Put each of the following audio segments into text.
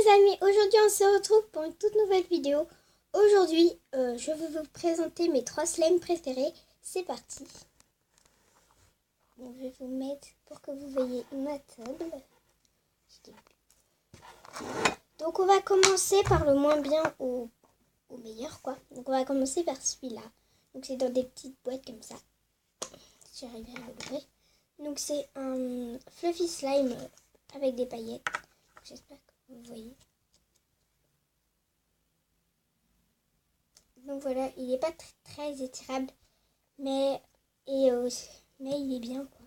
les amis, aujourd'hui on se retrouve pour une toute nouvelle vidéo. Aujourd'hui, je vais vous présenter mes 3 slimes préférés. C'est parti. Donc, je vais vous mettre pour que vous voyez ma table. Donc on va commencer par le moins bien au meilleur quoi. Donc on va commencer par celui-là. Donc c'est dans des petites boîtes comme ça. Si j'arrive à l'ouvrir. Donc c'est un fluffy slime avec des paillettes. J'espère que vous voyez. Donc voilà, il n'est pas très étirable, mais il est bien quoi.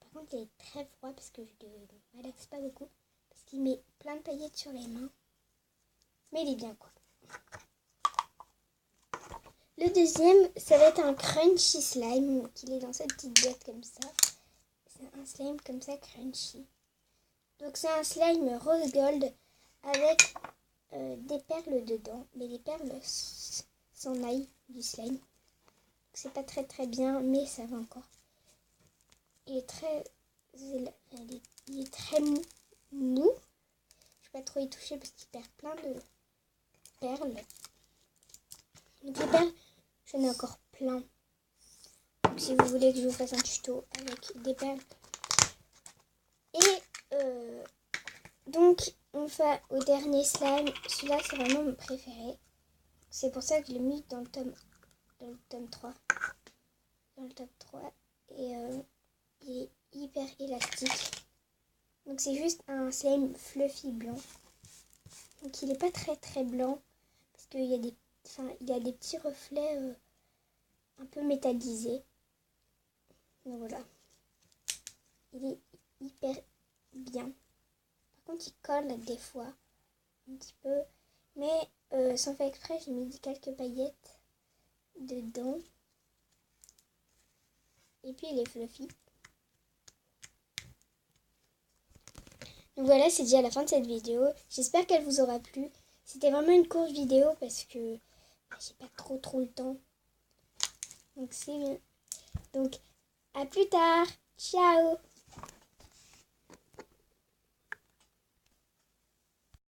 Par contre, il est très froid parce que je ne relaxe pas beaucoup. Parce qu'il met plein de paillettes sur les mains. Mais il est bien quoi. Le deuxième, ça va être un crunchy slime. Il est dans cette petite boîte comme ça. C'est un slime comme ça crunchy. Donc c'est un slime rose gold avec des perles dedans. Mais les perles s'en aillent du slime. C'est pas très bien, mais ça va encore. Il est très mou. Je vais pas trop y toucher parce qu'il perd plein de perles. Donc les perles, j'en ai encore plein. Donc si vous voulez que je vous fasse un tuto avec des perles. Et donc on va au dernier slime. Celui-là c'est vraiment mon préféré. C'est pour ça que je l'ai mis dans le tome 3. Dans le tome 3. Et il est hyper élastique. Donc c'est juste un slime fluffy blanc. Donc il n'est pas très blanc. Parce qu'il y a des petits reflets un peu métallisés. Donc voilà. Il est hyper bien. Par contre il colle des fois. Un petit peu. Mais sans faire exprès, j'ai mis quelques paillettes dedans. Et puis il est fluffy. Donc voilà, c'est déjà la fin de cette vidéo. J'espère qu'elle vous aura plu. C'était vraiment une courte vidéo parce que j'ai pas trop le temps. Donc c'est bien. Donc à plus tard. Ciao.